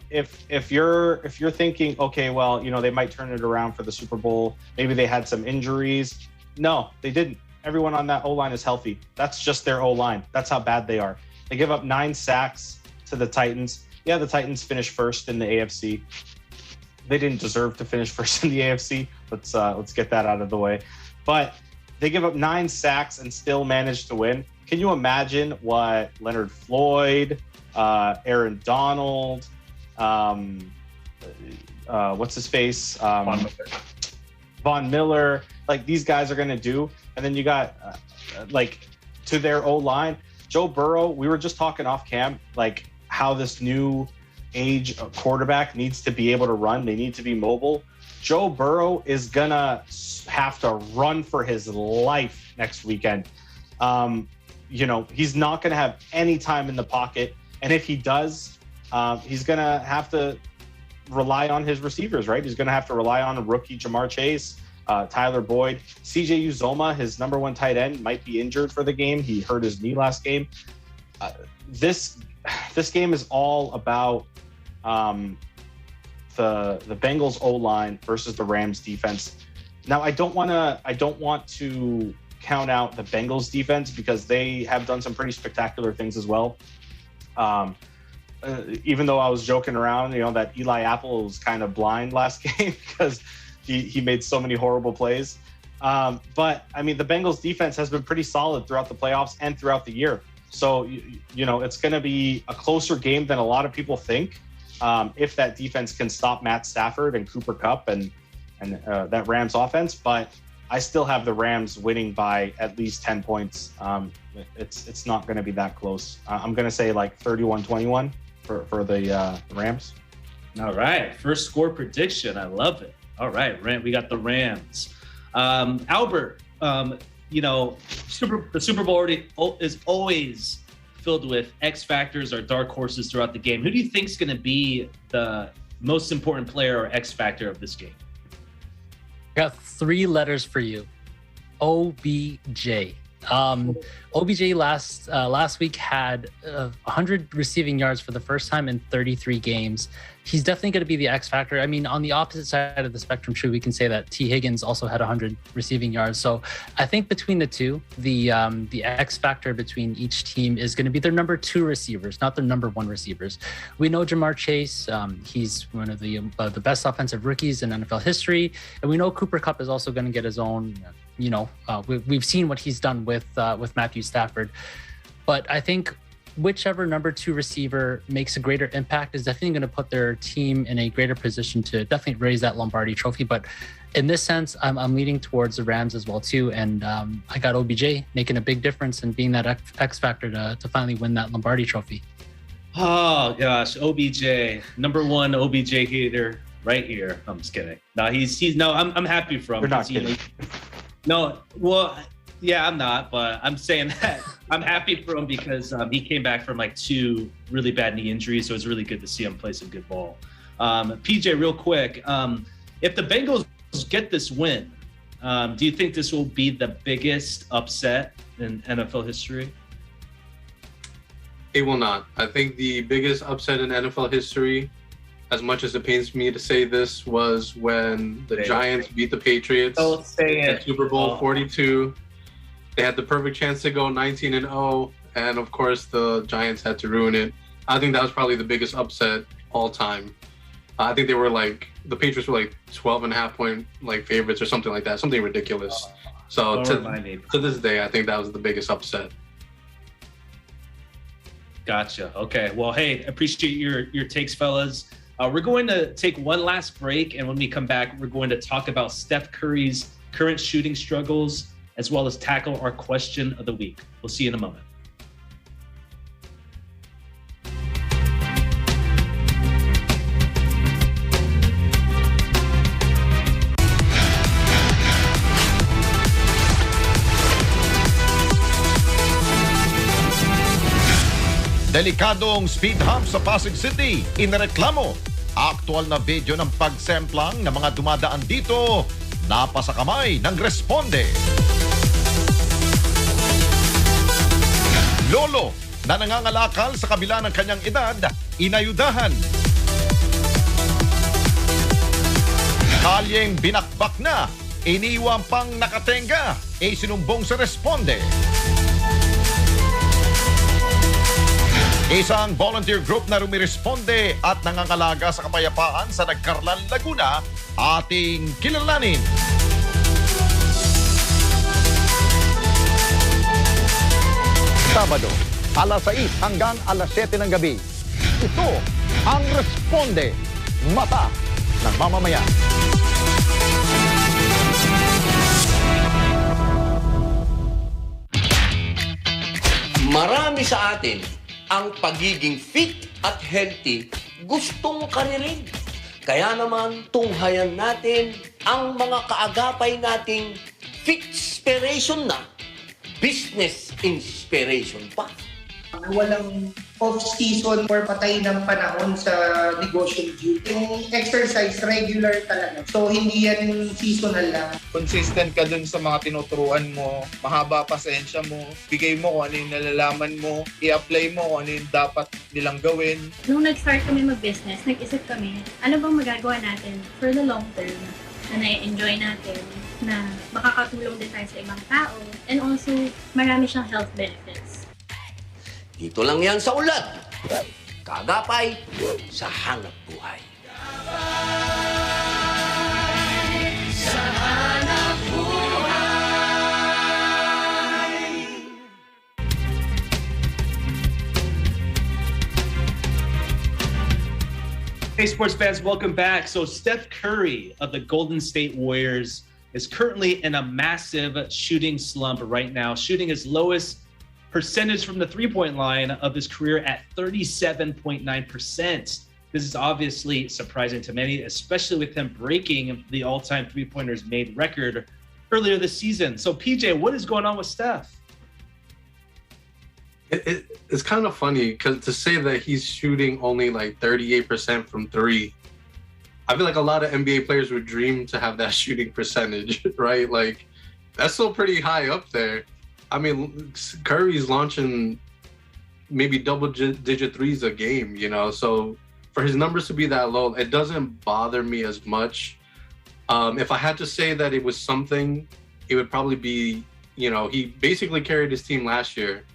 If you're thinking, okay, well, they might turn it around for the Super Bowl. Maybe they had some injuries. No, they didn't. Everyone on that O-line is healthy. That's just their O-line. That's how bad they are. They give up 9 sacks to the Titans. Yeah, the Titans finished first in the AFC. They didn't deserve to finish first in the AFC. Let's get that out of the way. But they give up 9 sacks and still manage to win. Can you imagine what Leonard Floyd, Aaron Donald, what's his face? Von Miller, like these guys are going to do. And then you got like to their O-line, Joe Burrow, we were just talking off cam, like how this new age quarterback needs to be able to run. They need to be mobile. Joe Burrow is going to have to run for his life next weekend. You know, he's not going to have any time in the pocket. And if he does, he's going to have to rely on his receivers, right? He's going to have to rely on a rookie Jamar Chase, Tyler Boyd. CJ Uzoma, his number 1 tight end, might be injured for the game. He hurt his knee last game. This game is all about the Bengals O-line versus the Rams defense. Now, I don't want to count out the Bengals defense because they have done some pretty spectacular things as well. Even though I was joking around, you know, that Eli Apple was kind of blind last game because he made so many horrible plays. But I mean, the Bengals defense has been pretty solid throughout the playoffs and throughout the year. So, you know, it's going to be a closer game than a lot of people think. If that defense can stop Matt Stafford and Cooper Kupp and that Rams offense, but I still have the Rams winning by at least 10 points. It's not going to be that close. I'm going to say like 31-21 for the Rams. All right, first score prediction. I love it. All right, we got the Rams. Albert, you know, the Super Bowl is always filled with X factors or dark horses throughout the game. Who do you think is going to be the most important player or X factor of this game? I got 3 letters for you. OBJ. OBJ last week had 100 receiving yards for the first time in 33 games. He's definitely going to be the X factor. I mean, on the opposite side of the spectrum, true, we can say that T. Higgins also had 100 receiving yards. So I think between the two, the X factor between each team is going to be their number 2 receivers, not their number 1 receivers. We know Jamar Chase, he's one of the best offensive rookies in NFL history, and we know Cooper Kupp is also going to get his own. You know, we've seen what he's done with Matthew Stafford, but I think whichever number 2 receiver makes a greater impact is definitely going to put their team in a greater position to definitely raise that Lombardi trophy. But in this sense, I'm leaning towards the Rams as well too, and I got OBJ making a big difference and being that X factor to finally win that Lombardi trophy. Oh gosh, OBJ, number 1 OBJ hater right here. I'm just kidding. No, he's no. I'm happy for him. You're not kidding. No, well, yeah, I'm not, but I'm saying that I'm happy for him because he came back from like 2 really bad knee injuries, so it's really good to see him play some good ball. PJ, real quick, if the Bengals get this win, do you think this will be the biggest upset in NFL history? It will not. I think the biggest upset in NFL history, as much as it pains me to say this, was when the Giants beat the Patriots in Super Bowl 42. They had the perfect chance to go 19-0, and of course the Giants had to ruin it. I think that was probably the biggest upset all time. I think they were like, the Patriots were like 12.5 point like favorites or something like that, something ridiculous. So to this day, I think that was the biggest upset. Gotcha. Okay. Well, hey, appreciate your takes, fellas. We're going to take one last break, and when we come back, we're going to talk about Steph Curry's current shooting struggles, as well as tackle our question of the week. We'll see you in a moment. Delikadong speed hump sa Pasig City, inireklamo. Aktual na video ng pagsemplang ng mga dumadaan dito, napasa kamay ng responde. Lolo na nangangalakal sa kabila ng kanyang edad, inayudahan. Kalyeng binakbak na, iniwan pang nakatenga, sinumbong sa responde. Isang volunteer group na rumiresponde at nangangalaga sa kapayapaan sa Nagcarlan, Laguna, ating kilalanin. Sabado, alas 6 hanggang alas 7 ng gabi. Ito ang Responde, Mata ng Mamamayan. Marami sa atin ang pagiging fit at healthy gustong karirin. Kaya naman tunghayan natin ang mga kaagapay nating fitspiration na business inspiration pa. Walang off-season or patay ng panahon sa negosyo. Yung exercise, regular talaga. So, hindi yan seasonal lang. Consistent ka dun sa mga tinuturuan mo, mahaba pasensya mo, bigay mo kung ano yung nalalaman mo, i-apply mo kung ano yung dapat nilang gawin. Nung nag-start kami mag-business, nag-isip kami, ano bang magagawa natin for the long term na na-enjoy natin, na makakatulong din tayo sa ibang tao, and also marami siyang health benefits. Dito lang yan sa ulat. Kagapay sa hanap buhay. Sa hanap buhay. Hey, sports fans, welcome back. So Steph Curry of the Golden State Warriors is currently in a massive shooting slump right now, shooting his lowest percentage from the three-point line of his career at 37.9%. This is obviously surprising to many, especially with him breaking the all-time three-pointers made record earlier this season. So PJ, what is going on with Steph? It's kind of funny because to say that he's shooting only like 38% from three, I feel like a lot of NBA players would dream to have that shooting percentage, right? Like, that's still pretty high up there. I mean, Curry's launching maybe double-digit threes a game, you know? So for his numbers to be that low, it doesn't bother me as much. If I had to say that it was something, it would probably be, you know, he basically carried his team last year.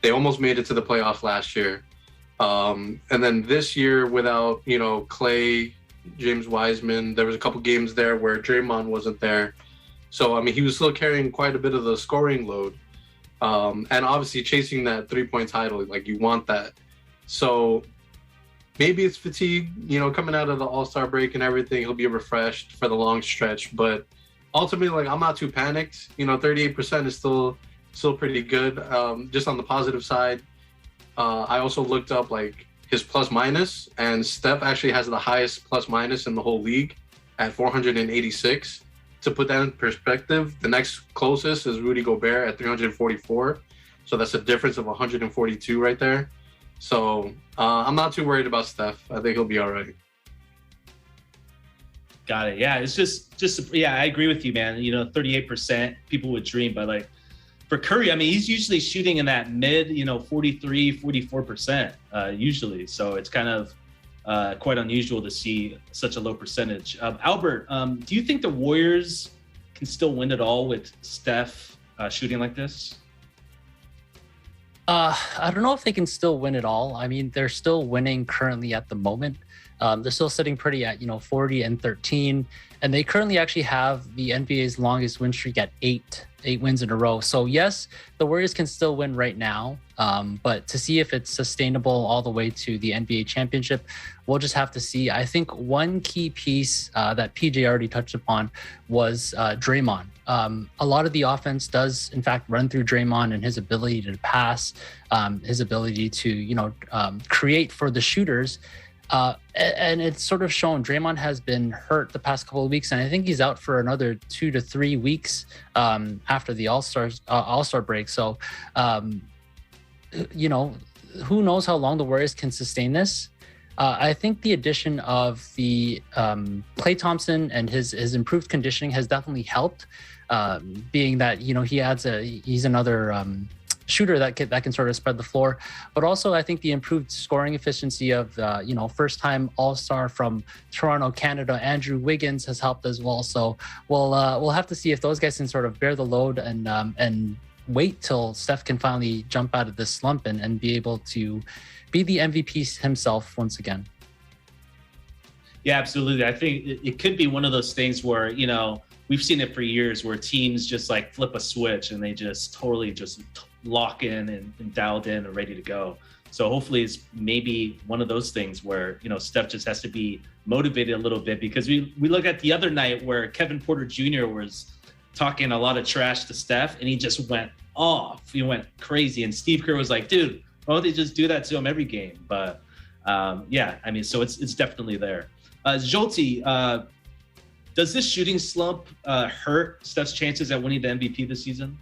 They almost made it to the playoff last year. And then this year without, you know, Clay, James Wiseman, there was a couple games there where Draymond wasn't there. So, I mean, he was still carrying quite a bit of the scoring load. And obviously chasing that three-point title, like you want that. So maybe it's fatigue, you know, coming out of the All-Star break and everything, he'll be refreshed for the long stretch. But ultimately, like, I'm not too panicked. You know, 38% is still pretty good. Just on the positive side, I also looked up like his plus minus, and Steph actually has the highest plus minus in the whole league at 486. To put that in perspective, the next closest is Rudy Gobert at 344. So that's a difference of 142 right there. So I'm not too worried about Steph. I think he'll be all right. Got it. Yeah, it's just yeah, I agree with you, man. You know, 38%, people would dream, but like for Curry, I mean, he's usually shooting in that mid, you know, 43, 44% usually. So it's kind of quite unusual to see such a low percentage. Albert, do you think the Warriors can still win it all with Steph shooting like this? I don't know if they can still win it all. I mean, they're still winning currently at the moment. They're still sitting pretty at, 40-13, and they currently actually have the NBA's longest win streak at eight wins in a row. So yes, the Warriors can still win right now, but to see if it's sustainable all the way to the NBA championship, we'll just have to see. I think one key piece that PJ already touched upon was Draymond. A lot of the offense does, in fact, run through Draymond and his ability to pass, his ability to, create for the shooters. And it's sort of shown. Draymond has been hurt the past couple of weeks, and I think he's out for another 2 to 3 weeks after the All-Star break. So, who knows how long the Warriors can sustain this? I think the addition of the Klay Thompson and his improved conditioning has definitely helped. Being that he's another shooter that can sort of spread the floor, but also I think the improved scoring efficiency of first-time All-Star from Toronto, Canada, Andrew Wiggins has helped as well. So we'll have to see if those guys can sort of bear the load and wait till Steph can finally jump out of this slump and be able to be the MVP himself once again. Yeah, absolutely. I think it could be one of those things where, we've seen it for years where teams just like flip a switch and they just totally just lock in and dialed in and ready to go. So hopefully it's maybe one of those things where, you know, Steph just has to be motivated a little bit, because we look at the other night where Kevin Porter Jr. was talking a lot of trash to Steph and he just went off. He went crazy. And Steve Kerr was like, dude, why don't they just do that to him every game? But yeah, I mean, so it's definitely there. Jolty, does this shooting slump hurt Steph's chances at winning the MVP this season?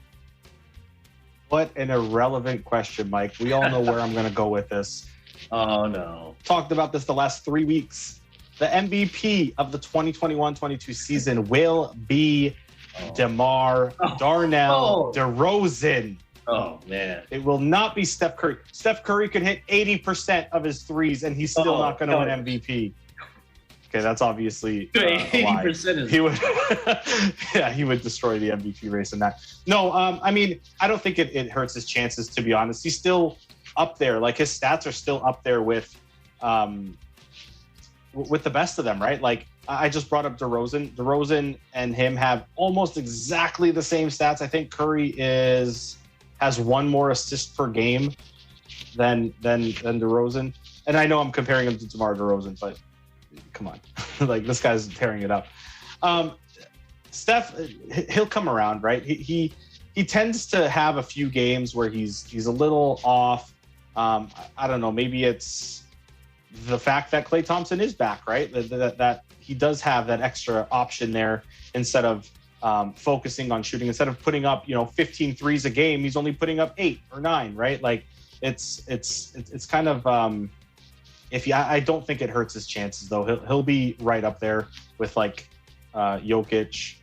What an irrelevant question, Mike. We all know where I'm going to go with this. Oh, no. Talked about this the last 3 weeks. The MVP of the 2021-22 season will be DeMar Darnell DeRozan. Oh, man. It will not be Steph Curry. Steph Curry could hit 80% of his threes, and he's still not going to win MVP. Okay, that's obviously a lie. 80% He would, yeah, he would destroy the MVP race in that. No, I mean, I don't think it hurts his chances, to be honest. He's still up there. Like, his stats are still up there with the best of them, right? Like, I just brought up DeRozan. DeRozan and him have almost exactly the same stats. I think Curry has one more assist per game than DeRozan. And I know I'm comparing him to DeMar DeRozan, but come on. Like, this guy's tearing it up. Steph, he'll come around, right? He tends to have a few games where he's a little off. I don't know, maybe it's the fact that Klay Thompson is back, right? That he does have that extra option there instead of focusing on shooting. Instead of putting up, 15 threes a game, he's only putting up 8 or 9, right? Like, it's kind of I don't think it hurts his chances, though. He'll be right up there with like Jokic,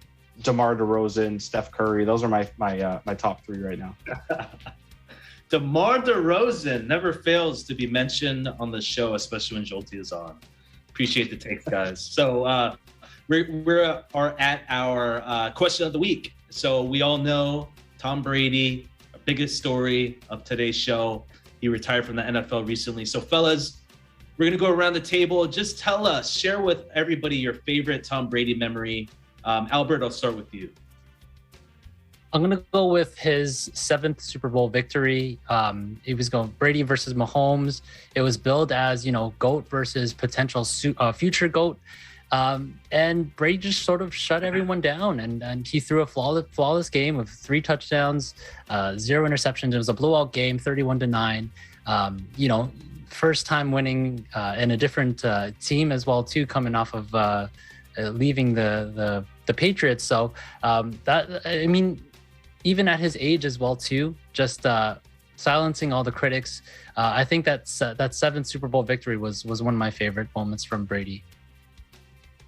DeMar DeRozan, Steph Curry. Those are my top 3 right now. DeMar DeRozan never fails to be mentioned on the show, especially when Jolty is on. Appreciate the takes, guys. So we are at our question of the week. So we all know Tom Brady, our biggest story of today's show. He retired from the NFL recently. So fellas, we're going to go around the table. Just tell us, share with everybody your favorite Tom Brady memory. Albert, I'll start with you. I'm going to go with his 7th Super Bowl victory. It was going Brady versus Mahomes. It was billed as, GOAT versus potential future GOAT. And Brady just sort of shut everyone down. And he threw a flawless game with 3 touchdowns, 0 interceptions. It was a blowout game, 31-9. First time winning in a different team as well, too, coming off of leaving the Patriots. So even at his age as well, too, just silencing all the critics. I think that 7th Super Bowl victory was one of my favorite moments from Brady.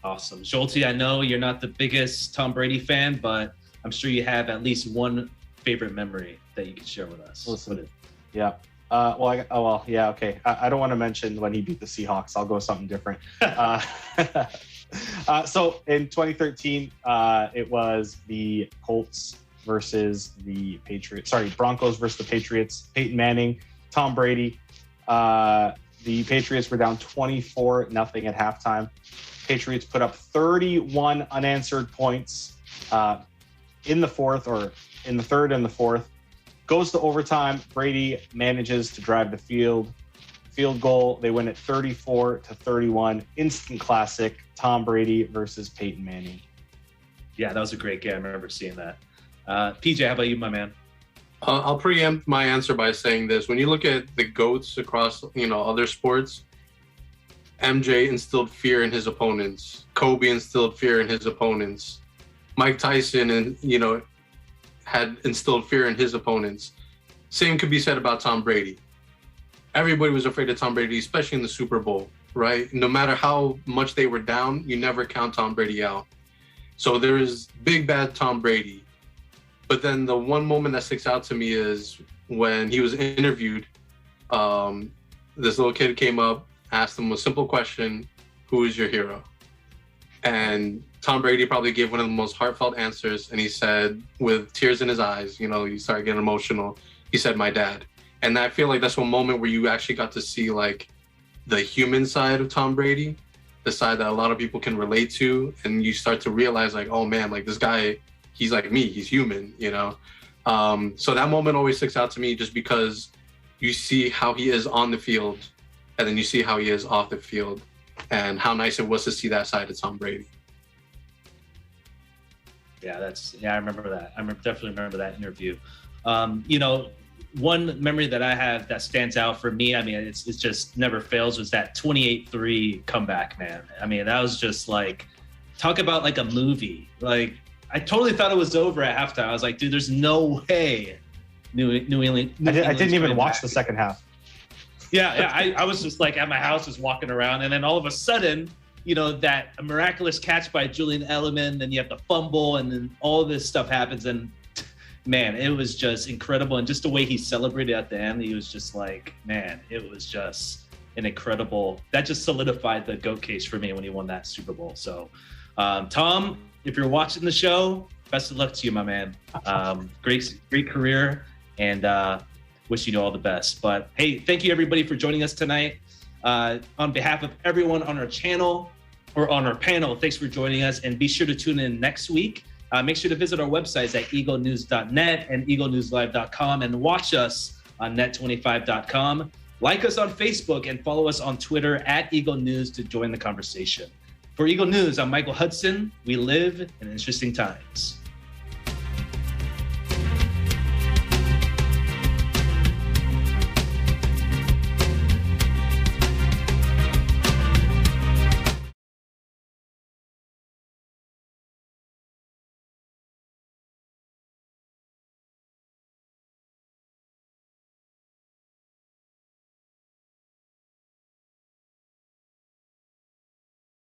Awesome. Jolty, I know you're not the biggest Tom Brady fan, but I'm sure you have at least one favorite memory that you can share with us. Listen, yeah. Okay. I don't want to mention when he beat the Seahawks. I'll go with something different. So in 2013, it was the Colts versus the Patriots. Sorry, Broncos versus the Patriots. Peyton Manning, Tom Brady. The Patriots were down 24-0 at halftime. Patriots put up 31 unanswered points in the third and the fourth. Goes to overtime. Brady manages to drive the field goal. They win at 34-31. Instant classic. Tom Brady versus Peyton Manning. Yeah, that was a great game. I remember seeing that. PJ, how about you, my man? I'll preempt my answer by saying this. When you look at the GOATs across, other sports, MJ instilled fear in his opponents. Kobe instilled fear in his opponents. Mike Tyson had instilled fear in his opponents. Same could be said about Tom Brady. Everybody was afraid of Tom Brady, especially in the Super Bowl, right? No matter how much they were down, you never count Tom Brady out. So there is big bad Tom Brady. But then the one moment that sticks out to me is when he was interviewed, this little kid came up, asked him a simple question, who is your hero? And Tom Brady probably gave one of the most heartfelt answers. And he said, with tears in his eyes, he started getting emotional. He said, my dad. And I feel like that's one moment where you actually got to see like the human side of Tom Brady. the side that a lot of people can relate to, and you start to realize like, oh man, like this guy, he's like me, he's human, you know? So that moment always sticks out to me just because you see how he is on the field and then you see how he is off the field and how nice it was to see that side of Tom Brady. Yeah, I remember that. Definitely remember that interview. You know, one memory that I have that stands out for me, I mean, it's just never fails, was that 28-3 comeback, man. I mean, that was just like, talk about like a movie. Like, I totally thought it was over at halftime. I was like, dude, there's no way New England. I didn't even watch the second half. Yeah, I was just like at my house, just walking around, and then all of a sudden, you know, that miraculous catch by Julian Edelman, then you have the fumble, and then all this stuff happens, and man, it was just incredible. And just the way he celebrated at the end, he was just like, man, it was just an incredible, that just solidified the GOAT case for me when he won that Super Bowl. So, Tom, if you're watching the show, best of luck to you, my man. Great career, and wishing you all the best. But hey, thank you everybody for joining us tonight. On behalf of everyone on our channel or on our panel, thanks for joining us, and be sure to tune in next week. Make sure to visit our websites at eaglenews.net and eaglenewslive.com and watch us on net25.com. Like us on Facebook and follow us on Twitter at Eagle News to join the conversation. For Eagle News, I'm Michael Hudson. We live in interesting times.